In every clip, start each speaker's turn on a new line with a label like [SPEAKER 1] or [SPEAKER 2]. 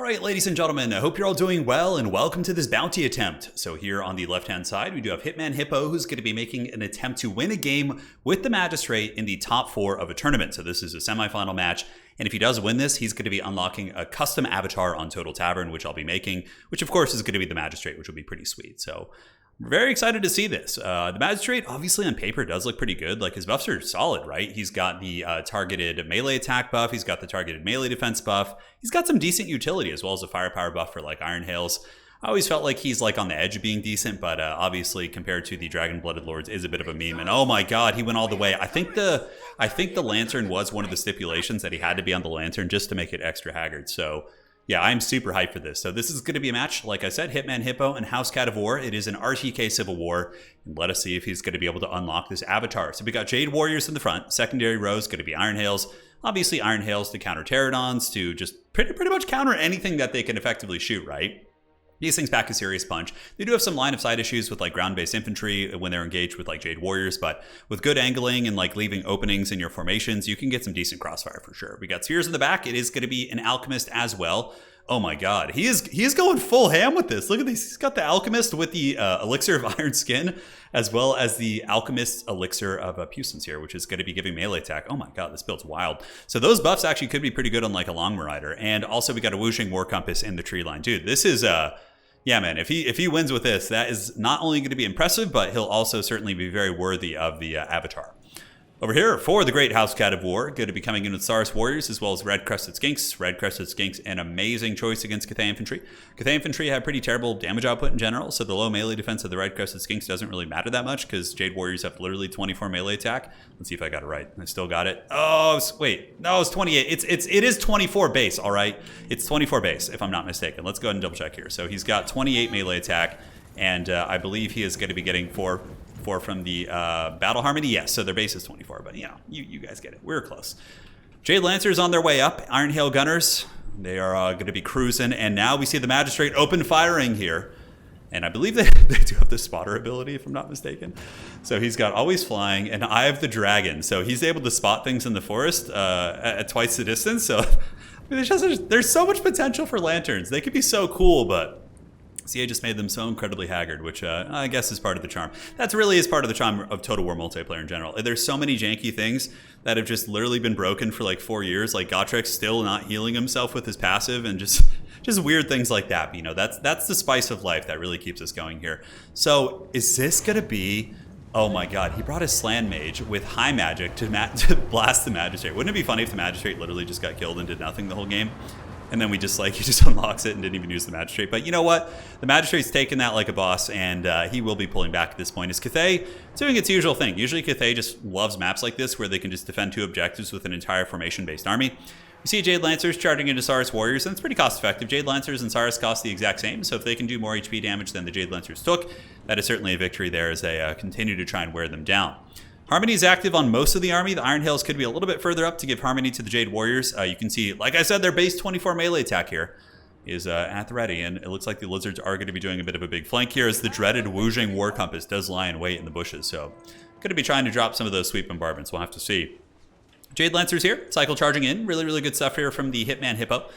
[SPEAKER 1] Alright, ladies and gentlemen, I hope you're all doing well and welcome to this bounty attempt. So here on the left-hand side, we do have Hitman Hippo, who's going to be making an attempt to win a game with the Magistrate in the top 4 of a tournament. So this is a semi-final match, and if he does win this, he's going to be unlocking a custom avatar on Total Tavern, which I'll be making, which of course is going to be the Magistrate, which will be pretty sweet. So we're very excited to see this. The Magistrate, obviously on paper, does look pretty good. Like, his buffs are solid, right? He's got the targeted melee attack buff. He's got the targeted melee defense buff. He's got some decent utility, as well as a firepower buff for, like, Iron Hails. I always felt like he's, like, on the edge of being decent, but obviously, compared to the Dragon-Blooded Lords, is a bit of a meme. And oh my god, he went all the way. I think the Lantern was one of the stipulations that he had to be on the Lantern just to make it extra haggard. So yeah, I'm super hyped for this. So this is going to be a match, like I said, Hitman Hippo and House Cat of War. It is an RTK Civil War, and let us see if he's going to be able to unlock this avatar. So we got Jade Warriors in the front. Secondary row is going to be Iron Hails. Obviously, Iron Hails to counter Pterodons, to just pretty much counter anything that they can effectively shoot, right? These things pack a serious punch. They do have some line of sight issues with like ground-based infantry when they're engaged with like Jade Warriors, but with good angling and like leaving openings in your formations, you can get some decent crossfire for sure. We got Spheres in the back. It is going to be an Alchemist as well. Oh my god, he is going full ham with this. Look at this. He's got the Alchemist with the Elixir of Iron Skin, as well as the Alchemist Elixir of Puissance here, which is going to be giving melee attack. Oh my god, this build's wild. So those buffs actually could be pretty good on like a Long Marauder. And also we got a Whooshing War Compass in the tree line. Dude, this is yeah, man, if he wins with this, that is not only going to be impressive, but he'll also certainly be very worthy of the avatar. Over here, for the Great House Cat of War, going to be coming in with Saurus Warriors, as well as Red Crested Skinks. Red Crested Skinks, an amazing choice against Cathay Infantry. Cathay Infantry have pretty terrible damage output in general, so the low melee defense of the Red Crested Skinks doesn't really matter that much, because Jade Warriors have literally 24 melee attack. Let's see if I got it right. I still got it. Oh, wait. No, it's 28. It is 24 base, all right? It's 24 base, if I'm not mistaken. Let's go ahead and double check here. So he's got 28 melee attack, and I believe he is going to be getting 4 from the Battle Harmony. Yes, so their base is 24, but you know, you guys get it. We're close. Jade Lancers on their way up. Iron Hail Gunners, they are going to be cruising, and now we see the Magistrate open firing here. And I believe they do have the spotter ability, if I'm not mistaken. So he's got Always Flying and Eye of the Dragon. So he's able to spot things in the forest at twice the distance. So there's so much potential for Lanterns. They could be so cool, but CA just made them so incredibly haggard, which I guess is part of the charm. That's really is part of the charm of Total War multiplayer in general. There's so many janky things that have just literally been broken for like 4 years, like Gotrek still not healing himself with his passive, and just weird things like that. But, you know, that's the spice of life that really keeps us going here. So is this gonna be? Oh my god, he brought his Slan Mage with high magic to blast the Magistrate. Wouldn't it be funny if the Magistrate literally just got killed and did nothing the whole game? And then he just unlocks it and didn't even use the Magistrate. But you know what? The Magistrate's taken that like a boss, and he will be pulling back at this point. Is Cathay doing its usual thing? Usually Cathay just loves maps like this where they can just defend 2 objectives with an entire formation-based army. You see Jade Lancers charging into Saurus Warriors, and it's pretty cost-effective. Jade Lancers and Saurus cost the exact same, so if they can do more HP damage than the Jade Lancers took, that is certainly a victory there as they continue to try and wear them down. Harmony is active on most of the army. The Iron Hails could be a little bit further up to give Harmony to the Jade Warriors. You can see, like I said, their base 24 melee attack here is at the ready, and it looks like the Lizards are going to be doing a bit of a big flank here as the dreaded Whooshing War Compass does lie in wait in the bushes. So going to be trying to drop some of those sweep bombardments. We'll have to see. Jade Lancers here, cycle charging in. Really good stuff here from the Hitman Hippo.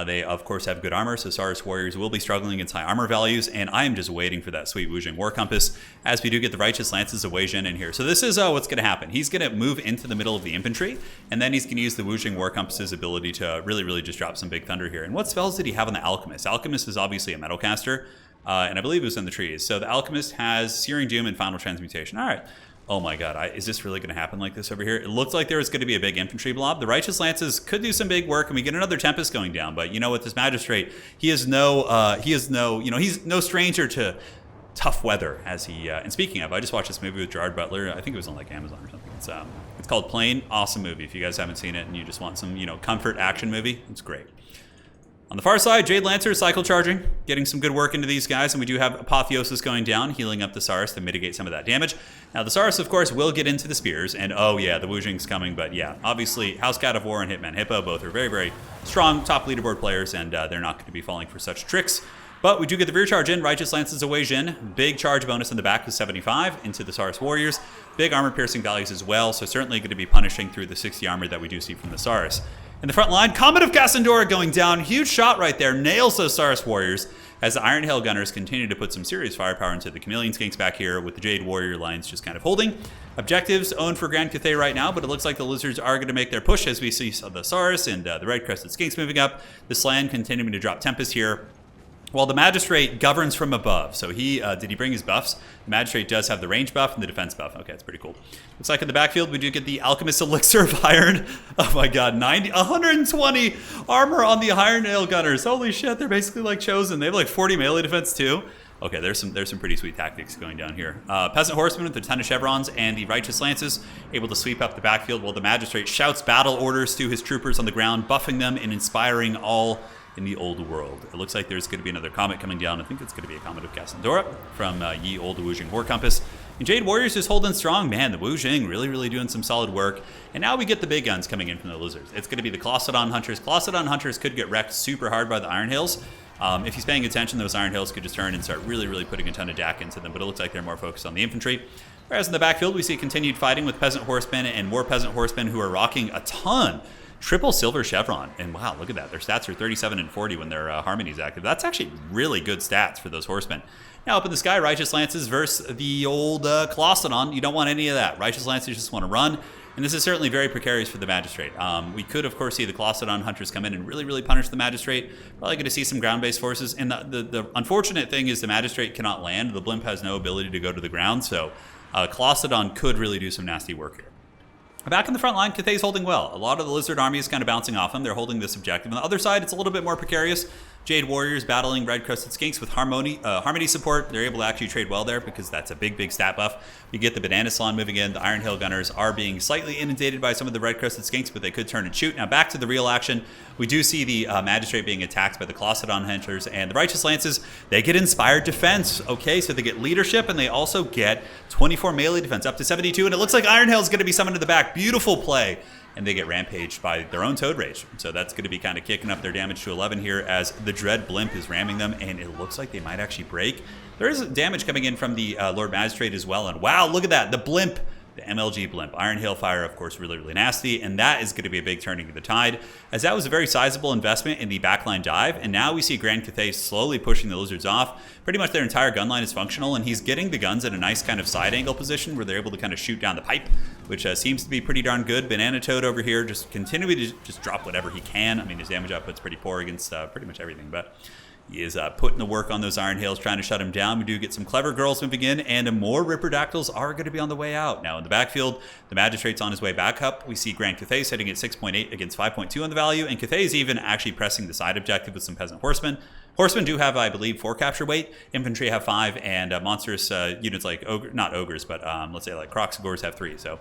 [SPEAKER 1] They, of course, have good armor, so Saurus Warriors will be struggling against high armor values, and I am just waiting for that sweet Whooshing War Compass, as we do get the Righteous Lances of Wei Jin in here. So this is what's going to happen. He's going to move into the middle of the infantry, and then he's going to use the Whooshing War Compass's ability to really just drop some big thunder here. And what spells did he have on the Alchemist? Alchemist is obviously a metal caster, and I believe it was in the trees. So the Alchemist has Searing Doom and Final Transmutation. All right. Oh my god, is this really going to happen like this over here? It looked like there was going to be a big infantry blob. The Righteous Lances could do some big work, and we get another Tempest going down. But you know, with this Magistrate, he's no stranger to tough weather. As he, and speaking of, I just watched this movie with Gerard Butler. I think it was on like Amazon or something. It's called Plane. Awesome movie. If you guys haven't seen it and you just want some, comfort action movie, it's great. On the far side, Jade Lancers cycle charging, getting some good work into these guys, and we do have Apotheosis going down, healing up the Saurus to mitigate some of that damage. Now, the Saurus, of course, will get into the spears, and oh yeah, the Whooshing's coming, but yeah, obviously, House Cat of War and Hitman Hippo both are very strong top leaderboard players, and they're not going to be falling for such tricks. But we do get the rear charge in, Righteous Lances of Wei Jin, big charge bonus in the back with 75 into the Saurus Warriors, big armor piercing values as well, so certainly going to be punishing through the 60 armor that we do see from the Saurus. In the front line, Comet of Cassandora going down. Huge shot right there. Nails those Saurus Warriors as the Iron Hail Gunners continue to put some serious firepower into the Chameleon Skinks back here with the Jade Warrior lines just kind of holding. Objectives owned for Grand Cathay right now, but it looks like the Lizards are going to make their push as we see the Saurus and the Red Crested Skinks moving up. The Slan continuing to drop Tempest here. Well, the Magistrate governs from above. So did he bring his buffs? The Magistrate does have the range buff and the defense buff. Okay, that's pretty cool. Looks like in the backfield, we do get the Alchemist Elixir of Iron. Oh my god, 120 armor on the Iron Nail Gunners. Holy shit, they're basically like Chosen. They have like 40 melee defense too. Okay, there's some pretty sweet tactics going down here. Peasant Horsemen with a ton of chevrons and the Righteous Lances able to sweep up the backfield while the Magistrate shouts battle orders to his troopers on the ground, buffing them and inspiring all in the old world. It looks like there's going to be another comet coming down. I think it's going to be a Comet of Cassandora from Ye Olde Wujing War Compass. And Jade Warriors just holding strong. Man, the Wujing really doing some solid work. And now we get the big guns coming in from the Lizards. It's going to be the Clossodon Hunters. Clossodon Hunters could get wrecked super hard by the Iron Hails. If he's paying attention, those Iron Hails could just turn and start really putting a ton of DAC into them. But it looks like they're more focused on the infantry. Whereas in the backfield, we see continued fighting with Peasant Horsemen and more Peasant Horsemen who are rocking a ton. Triple silver chevron, and wow, look at that. Their stats are 37 and 40 when their harmony's active. That's actually really good stats for those horsemen. Now up in the sky, Righteous Lances versus the old Colossodon. You don't want any of that. Righteous Lances just want to run, and this is certainly very precarious for the Magistrate. We could, of course, see the Colossodon Hunters come in and really punish the Magistrate. Probably going to see some ground-based forces, and the unfortunate thing is the Magistrate cannot land. The Blimp has no ability to go to the ground, so Colossodon could really do some nasty work here. Back in the front line, Cathay's holding well. A lot of the Lizard army is kind of bouncing off them. They're holding this objective. On the other side, it's a little bit more precarious. Jade Warriors battling Red Crested Skinks with Harmony support. They're able to actually trade well there because that's a big stat buff. You get the Banana Salon moving in. The Iron Hail Gunners are being slightly inundated by some of the Red Crested Skinks, but they could turn and shoot. Now back to the real action. We do see the Magistrate being attacked by the Colossodon Hunters and the Righteous Lances. They get Inspired Defense. Okay, so they get Leadership and they also get 24 melee defense up to 72. And it looks like Iron Hail's going to be summoned to the back. Beautiful play. And they get rampaged by their own Toad Rage. So that's going to be kind of kicking up their damage to 11 here as the Dread Blimp is ramming them, and it looks like they might actually break. There is damage coming in from the Lord Magistrate as well, and wow, look at that. The Blimp, the MLG Blimp. Iron Hail Fire, of course, really nasty, and that is going to be a big turning of the tide, as that was a very sizable investment in the backline dive, and now we see Grand Cathay slowly pushing the Lizards off. Pretty much their entire gun line is functional, and he's getting the guns at a nice kind of side angle position where they're able to kind of shoot down the pipe, which seems to be pretty darn good. Banana Toad over here just continuing to just drop whatever he can. I mean, his damage output's pretty poor against pretty much everything, but he is putting the work on those Iron Hails, trying to shut him down. We do get some clever girls moving in, and more Ripperdactyls are going to be on the way out. Now in the backfield, the Magistrate's on his way back up. We see Grand Cathay sitting at 6.8 against 5.2 on the value, and Cathay is even actually pressing the side objective with some Peasant Horsemen. Horsemen do have, I believe, 4 capture weight. Infantry have 5, and monstrous units like, not ogres, but let's say like Croxagores have 3. So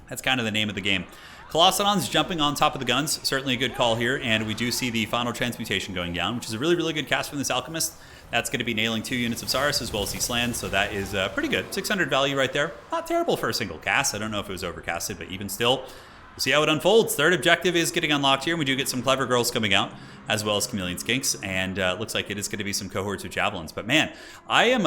[SPEAKER 1] that's kind of the name of the game. Colossodon's jumping on top of the guns, certainly a good call here, and we do see the final transmutation going down, which is a really good cast from this Alchemist. That's going to be nailing 2 units of Saurus as well as the Slan, so that is pretty good. 600 value right there. Not terrible for a single cast. I don't know if it was overcasted, but even still, we'll see how it unfolds. Third objective is getting unlocked here, and we do get some clever girls coming out, as well as Chameleon Skinks, and looks like it is going to be some cohorts of Javelins. But man, I am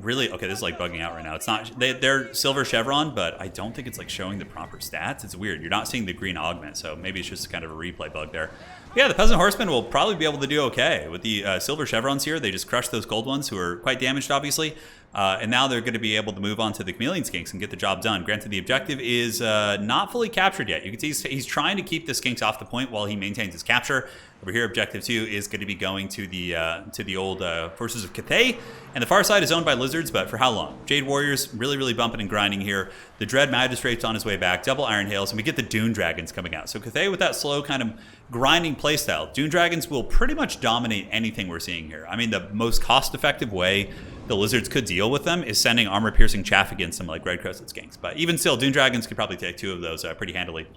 [SPEAKER 1] really, okay, this is like bugging out right now. It's not, they're Silver Chevron, but I don't think it's like showing the proper stats. It's weird. You're not seeing the green augment, so maybe it's just kind of a replay bug there. But yeah, the Peasant Horsemen will probably be able to do okay. With the Silver Chevrons here, they just crush those gold ones who are quite damaged, obviously. And now they're going to be able to move on to the Chameleon Skinks and get the job done. Granted, the objective is not fully captured yet. You can see he's trying to keep the Skinks off the point while he maintains his capture. Over here, objective 2 is going to be going to the old forces of Cathay. And the far side is owned by Lizards, but for how long? Jade Warriors really bumping and grinding here. The Dread Magistrate's on his way back. Double Iron Hails, and we get the Dune Dragons coming out. So Cathay with that slow kind of grinding playstyle. Dune Dragons will pretty much dominate anything we're seeing here. I mean, the most cost-effective way the Lizards could deal with them is sending armor-piercing chaff against them like Red Crested Skinks. But even still, Dune Dragons could probably take 2 of those pretty handily.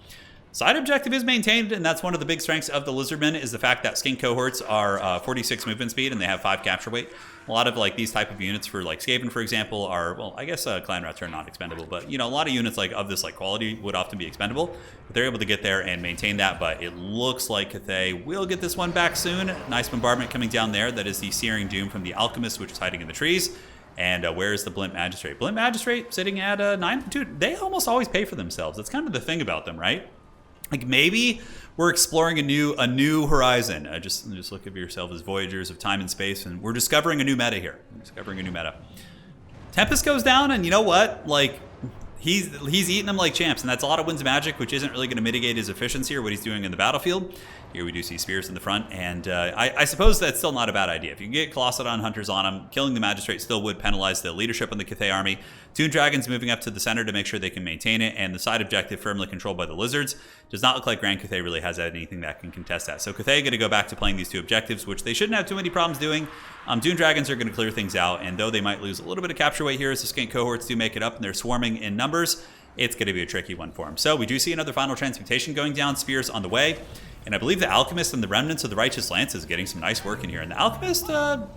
[SPEAKER 1] Side objective is maintained, and that's one of the big strengths of the Lizardmen is the fact that Skink cohorts are 46 movement speed and they have 5 capture weight. A lot of like these type of units for like Skaven, for example, are, well, I guess Clan Rats are not expendable, but you know, a lot of units like of this like quality would often be expendable. But they're able to get there and maintain that, but it looks like Cathay will get this one back soon. Nice bombardment coming down there. That is the Searing Doom from the Alchemist, which is hiding in the trees. And where is the Blimp Magistrate? Blimp Magistrate sitting at 9. Dude, they almost always pay for themselves. That's kind of the thing about them, right? Like maybe we're exploring a new horizon. Just look at yourself as voyagers of time and space, and we're discovering a new meta here. We're discovering a new meta. Tempest goes down, and you know what? Like he's eating them like champs, and that's a lot of wins magic, which isn't really going to mitigate his efficiency or what he's doing in the battlefield. Here we do see spears in the front, and I suppose that's still not a bad idea. If you can get Colossadon Hunters on him, killing the Magistrate still would penalize the leadership on the Cathay army. Toon Dragons moving up to the center to make sure they can maintain it, and the side objective firmly controlled by the Lizards. Does not look like Grand Cathay really has anything that can contest that. So Cathay going to go back to playing these two objectives, which they shouldn't have too many problems doing. Toon Dragons are going to clear things out, and though they might lose a little bit of capture weight here as the Skink cohorts do make it up and they're swarming in numbers, it's going to be a tricky one for them. So we do see another final transmutation going down, spears on the way. And I believe the Alchemist and the Remnants of the Righteous Lance is getting some nice work in here. And the Alchemist,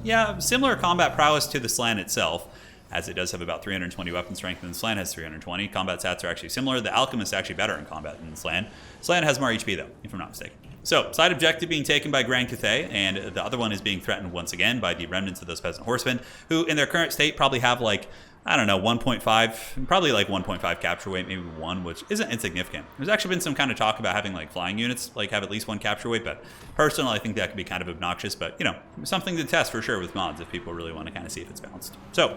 [SPEAKER 1] yeah, similar combat prowess to the Slan itself, as it does have about 320 weapon strength, and the Slan has 320. Combat stats are actually similar. The Alchemist is actually better in combat than the Slan. Slan has more HP, though, if I'm not mistaken. So, side objective being taken by Grand Cathay, and the other one is being threatened once again by the Remnants of those Peasant Horsemen, who in their current state probably have like, I don't know, 1.5, probably like 1.5 capture weight, maybe 1, which isn't insignificant. There's actually been some kind of talk about having like flying units like have at least 1 capture weight, but personally I think that could be kind of obnoxious, but you know, something to test for sure with mods if people really want to kind of see if it's balanced. So,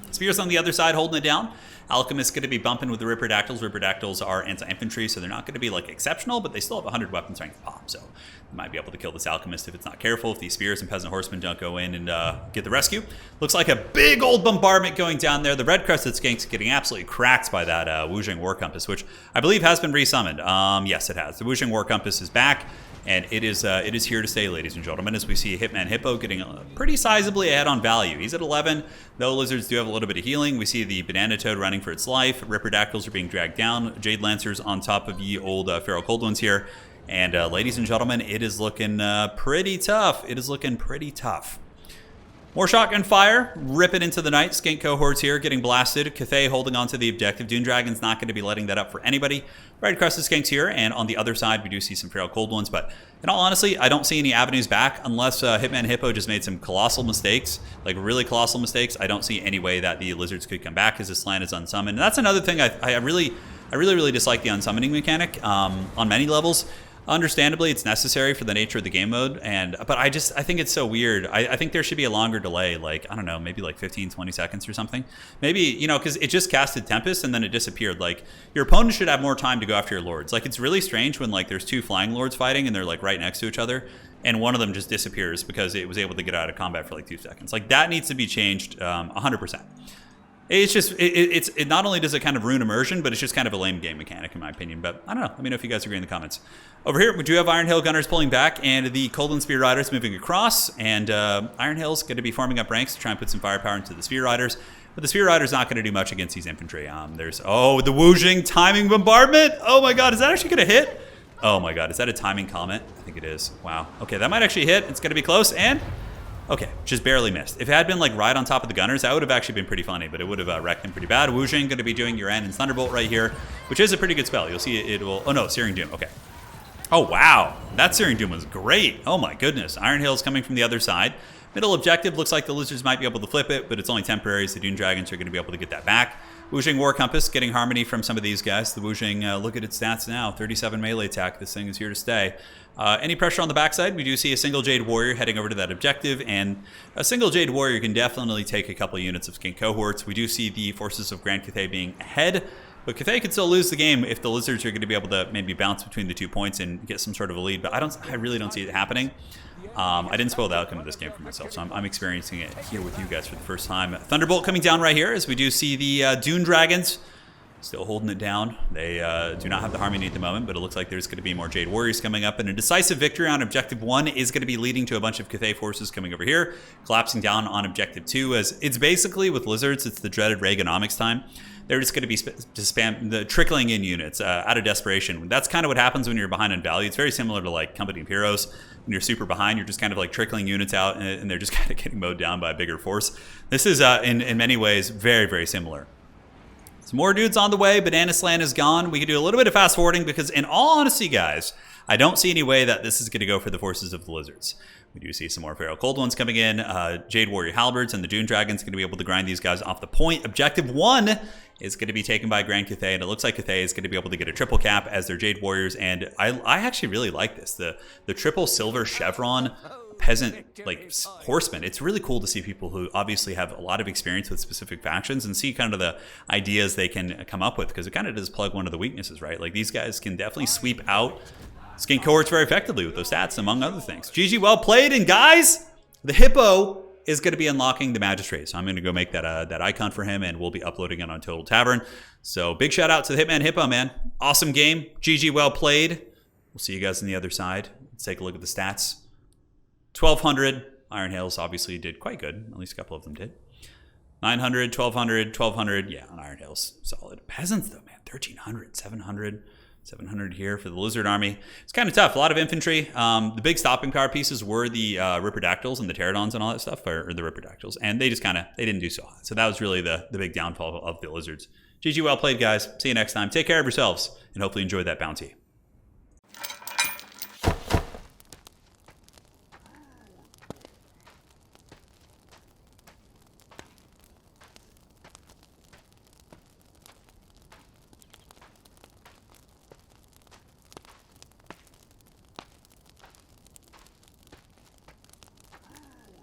[SPEAKER 1] Spears on the other side holding it down. Alchemist going to be bumping with the Ripperdactyls. Ripperdactyls are anti-infantry, so they're not going to be like exceptional, but they still have 100 weapon strength pop, so you might be able to kill this Alchemist if it's not careful, if these Spears and Peasant Horsemen don't go in and get the rescue. Looks like a big old bombardment going down there. The Red-Crested Skinks getting absolutely cracked by that Wuzheng War Compass, which I believe has been resummoned. Yes, it has. The Wuzheng War Compass is back. And it is here to stay, ladies and gentlemen, as we see Hitman Hippo getting pretty sizably ahead on value. He's at 11, though Lizards do have a little bit of healing. We see the Banana Toad running for its life. Ripperdactyls are being dragged down. Jade Lancers on top of ye old Feral Cold Ones here. And ladies and gentlemen, it is looking pretty tough. It is looking pretty tough. More shotgun fire, rip it into the night. Skink cohorts here getting blasted. Cathay holding on to the objective. Doom Dragon's not going to be letting that up for anybody. Red Crested Skinks here, and on the other side, we do see some Feral Cold Ones, but in all honesty, I don't see any avenues back unless Hitman Hippo just made some colossal mistakes, like really colossal mistakes. I don't see any way that the Lizards could come back as this land is unsummoned. And that's another thing I really dislike the unsummoning mechanic on many levels. Understandably, it's necessary for the nature of the game mode, but I think it's so weird. I think there should be a longer delay, like, I don't know, maybe like 15, 20 seconds or something. Maybe, you know, because it just casted Tempest and then it disappeared. Like, your opponent should have more time to go after your lords. Like, it's really strange when, like, there's 2 flying lords fighting and they're, like, right next to each other, and one of them just disappears because it was able to get out of combat for, like, 2 seconds. Like, that needs to be changed 100%. It's just, it not only does it kind of ruin immersion, but it's just kind of a lame game mechanic in my opinion. But I don't know. Let me know if you guys agree in the comments. Over here, we do have Iron Hill Gunners pulling back and the Cold Spear Riders moving across. And Iron Hill's going to be forming up ranks to try and put some firepower into the Spear Riders. But the Spear Rider's not going to do much against these infantry. There's, the Wuzheng timing bombardment. Oh my God, is that actually going to hit? Oh my God, is that a timing comment? I think it is. Wow. Okay, that might actually hit. It's going to be close and... okay, just barely missed. If it had been like right on top of the Gunners, that would have actually been pretty funny, but it would have wrecked them pretty bad. Wuzheng going to be doing your End and Thunderbolt right here, which is a pretty good spell. You'll see it will... oh no, Searing Doom. Okay. Oh wow, that Searing Doom was great. Oh my goodness. Iron Hill's coming from the other side. Middle objective looks like the Lizards might be able to flip it, but it's only temporary, so the Doom Dragons are going to be able to get that back. Wuzheng War Compass getting harmony from some of these guys. The Wuzheng, look at its stats now, 37 melee attack. This thing is here to stay. Any pressure on the backside, we do see a single Jade Warrior heading over to that objective, and a single Jade Warrior can definitely take a couple units of Skink cohorts. We do see the forces of Grand Cathay being ahead, but Cathay could still lose the game if the Lizards are going to be able to maybe bounce between the 2 points and get some sort of a lead, but I really don't see it happening. I didn't spoil the outcome of this game for myself, so I'm experiencing it here with you guys for the first time. Thunderbolt coming down right here as we do see the Dune Dragons still holding it down. They do not have the harmony at the moment, but it looks like there's going to be more Jade Warriors coming up, and a decisive victory on Objective 1 is going to be leading to a bunch of Cathay forces coming over here, collapsing down on Objective 2, as it's basically, with Lizards, it's the dreaded Reaganomics time. They're just going to be the trickling in units out of desperation. That's kind of what happens when you're behind on value. It's very similar to like Company of Heroes. When you're super behind, you're just kind of like trickling units out, and they're just kind of getting mowed down by a bigger force. This is, in many ways, very, very similar. Some more dudes on the way. Banana Slan is gone. We can do a little bit of fast forwarding because, in all honesty, guys, I don't see any way that this is going to go for the forces of the Lizards. We do see some more Feral Cold Ones coming in. Jade Warrior Halberds and the Dune Dragons going to be able to grind these guys off the point. Objective 1 is going to be taken by Grand Cathay, and it looks like Cathay is going to be able to get a triple cap as their Jade Warriors. And I actually really like this. The triple silver chevron peasant horseman. It's really cool to see people who obviously have a lot of experience with specific factions and see kind of the ideas they can come up with, because it kind of does plug one of the weaknesses, right? Like these guys can definitely sweep out skin cohorts very effectively with those stats, among other things. GG, well played. And guys, the Hippo is going to be unlocking the Magistrate. So I'm going to go make that icon for him, and we'll be uploading it on Total Tavern. So big shout out to the Hitman Hippo, man. Awesome game. GG, well played. We'll see you guys on the other side. Let's take a look at the stats. 1,200. Iron Hails obviously did quite good. At least a couple of them did. 900, 1,200, 1,200. Yeah, on Iron Hails, solid. Peasants, though, man. 1,300, 700. 700 here for the Lizard Army. It's kind of tough. A lot of infantry. The big stopping power pieces were the Ripperdactyls and the Pterodons and all that stuff, or the Ripperdactyls. And they just they didn't do so hot. So that was really the big downfall of the Lizards. GG, well played, guys. See you next time. Take care of yourselves, and hopefully enjoy that bounty.